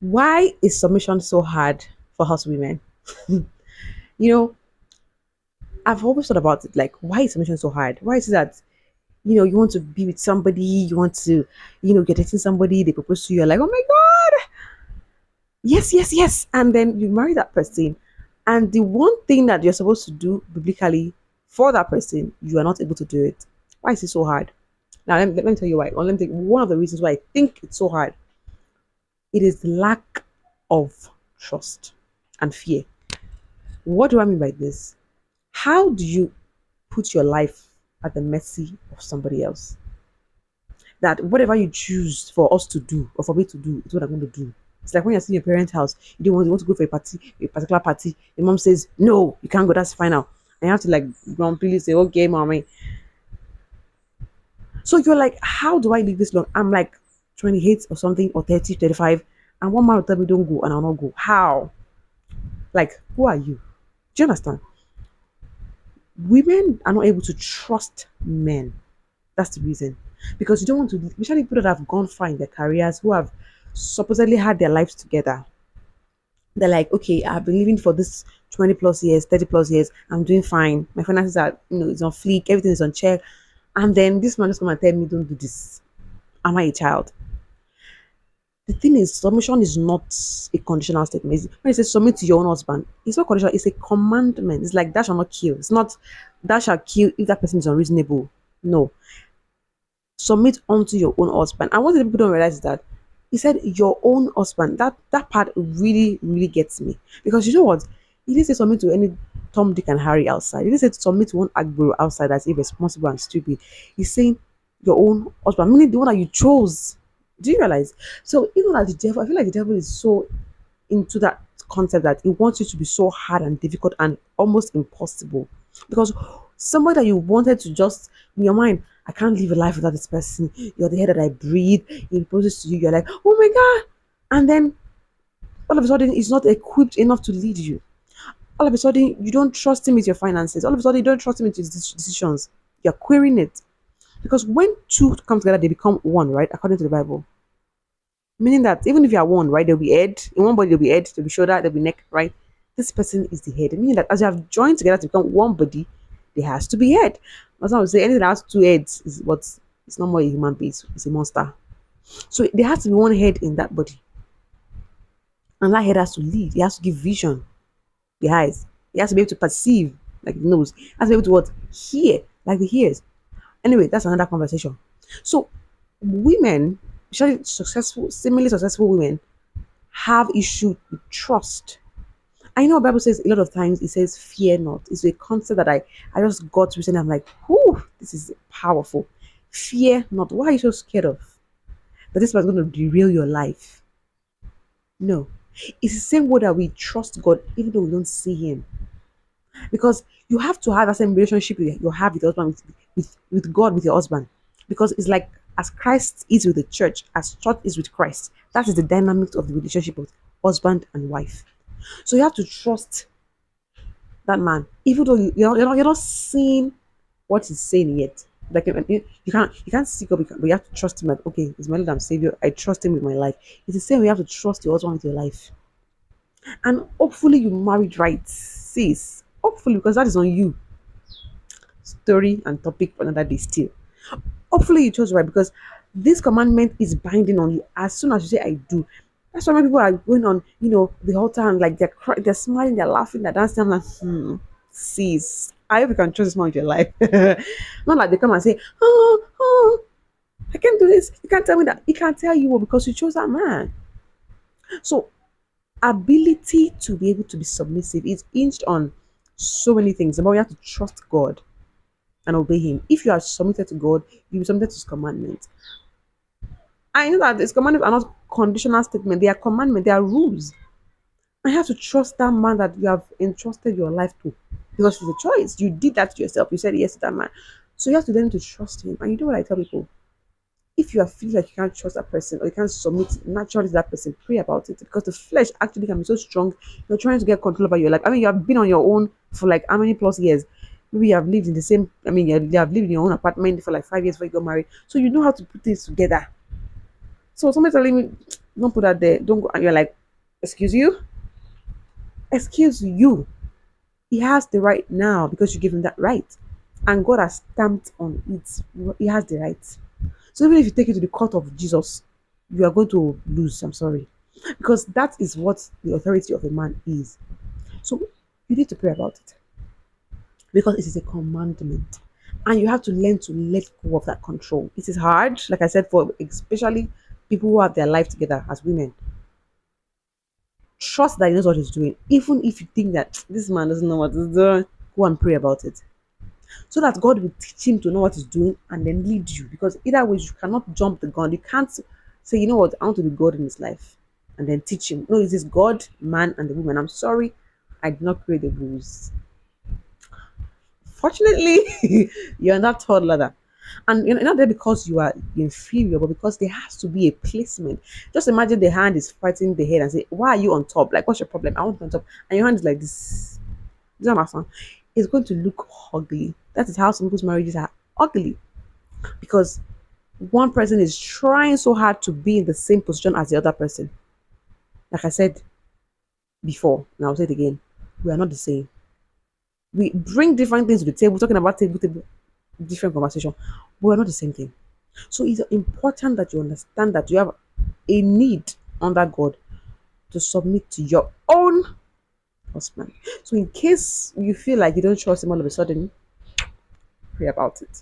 Why is submission so hard for us women? You know, I've always thought about it like, why is submission so hard? Why is it that, you want to be with somebody, you want to, get dating somebody, they propose to you, you're like, oh my God, yes, yes, yes. And then you marry that person. And the one thing that you're supposed to do biblically for that person, you are not able to do it. Why is it so hard? Now, let me tell you why. Or let me think one of the reasons why I think it's so hard. It is lack of trust and fear. What do I mean by this? How do you put your life at the mercy of somebody else? That whatever you choose for us to do or for me to do is what I'm going to do. It's like when you're seeing your parents' house, you want to go for a party, a particular party. The mom says, no, you can't go, that's final. And you have to like grumpily say, okay, mommy. So you're like, how do I live this long? I'm like 28 or something, or 30, 35, and one man will tell me, don't go, and I'll not go. How? Like, who are you? Do you understand? Women are not able to trust men. That's the reason. Because you don't want to, especially people that have gone far in their careers, who have supposedly had their lives together. They're like, okay, I've been living for this 20 plus years, 30 plus years. I'm doing fine. My finances are, it's on fleek. Everything is on check. And then this man just come and tell me, don't do this. Am I a child? The thing is, submission is not a conditional statement. When it says submit to your own husband, it's not conditional, it's a commandment. It's like that shall not kill. It's not that shall kill if that person is unreasonable. No. Submit unto your own husband. And what the people don't realize is that he said your own husband. That part really, really gets me. Because you know what? He didn't say submit to any Tom, Dick, and Harry outside. He didn't say submit to one Agbero outside that's irresponsible and stupid. He's saying your own husband, meaning the one that you chose. Do you realize? So even as the devil, I feel like the devil is so into that concept that he wants you to be so hard and difficult and almost impossible. Because somebody that you wanted to just in your mind, I can't live a life without this person. You're the air that I breathe. He proposes to you, you're like, oh my god. And then all of a sudden he's not equipped enough to lead you. All of a sudden you don't trust him with your finances. All of a sudden you don't trust him with his decisions. You're querying it. Because when two come together, they become one, right? According to the Bible. Meaning that even if you are one, right, there'll be head. In one body, there'll be head, there'll be shoulder, there'll be neck, right? This person is the head. Meaning that as you have joined together to become one body, there has to be head. That's why I would say anything that has two heads is what it's not more a human being, it's a monster. So there has to be one head in that body. And that head has to lead, it has to give vision, the eyes. It has to be able to perceive, like the nose. It has to be able to what? Hear, like the ears. Anyway, that's another conversation. So women, especially successful, similarly successful women, have issue with trust. I know the Bible says a lot of times it says fear not. It's a concept that I just got recently. I'm like, whoo, this is powerful. Fear not. Why are you so scared of? That this was going to derail your life. No. It's the same way that we trust God even though we don't see him. Because you have to have that same relationship you have with your husband, with God, with your husband. Because it's like as Christ is with the church, as church is with Christ. That is the dynamics of the relationship of husband and wife. So you have to trust that man, even though you're not seeing what he's saying yet. Like you can't seek up, but you have to trust him. Like okay, he's my Lord and Savior. I trust him with my life. It's the same way you have to trust your husband with your life, and hopefully you married right, sis. Hopefully, because that is on you. Story and topic for another day still. Hopefully you chose right because this commandment is binding on you as soon as you say I do. That's why many people are going on, the altar and like they're smiling, they're laughing, they're dancing. I'm like, sis, I hope you can trust this man with your life. Not like they come and say, oh, I can't do this. You can't tell me that. He can't tell you because you chose that man. So ability to be able to be submissive is hinged on so many things. But we have to trust God and obey him. If you are submitted to God, you will be submitted to his commandments. I know that his commandments are not conditional statements, they are commandments, they are rules. I have to trust that man that you have entrusted your life to. Because it's a choice. You did that to yourself. You said yes to that man. So you have to learn to trust him. And you know what I tell people? If you are feeling like you can't trust that person or you can't submit naturally to that person, pray about it. Because the flesh actually can be so strong. You're trying to get control over your life. I mean, you have been on your own for like how many plus years? Maybe you have lived in the same, you have lived in your own apartment for like 5 years before you got married. So you know how to put things together. So somebody telling me, don't put that there, don't go, and you're like, excuse you, excuse you. He has the right now because you give him that right, and God has stamped on it. He has the right. So even if you take it to the court of Jesus, you are going to lose. I'm sorry, because that is what the authority of a man is. So you need to pray about it because it is a commandment. And you have to learn to let go of that control. It is hard, like I said, for especially people who have their life together as women. Trust that he knows what he's doing. Even if you think that this man doesn't know what he's doing, go and pray about it. So that God will teach him to know what he's doing and then lead you. Because either way, you cannot jump the gun. You can't say, you know what, I want to be God in his life and then teach him. No, it is God, man, and the woman. I'm sorry, I did not create the rules. Fortunately, you're on that third ladder. And you know, not there because you are inferior, but because there has to be a placement. Just imagine the hand is fighting the head and say, why are you on top? Like, what's your problem? I want to be on top. And your hand is like this. Do you understand? It's going to look ugly. That is how some people's marriages are ugly. Because one person is trying so hard to be in the same position as the other person. Like I said before, and I'll say it again, we are not the same. We bring different things to the table, talking about table, different conversation, but we're not the same thing. So it's important that you understand that you have a need under God to submit to your own husband. So in case you feel like you don't trust him all of a sudden, pray about it.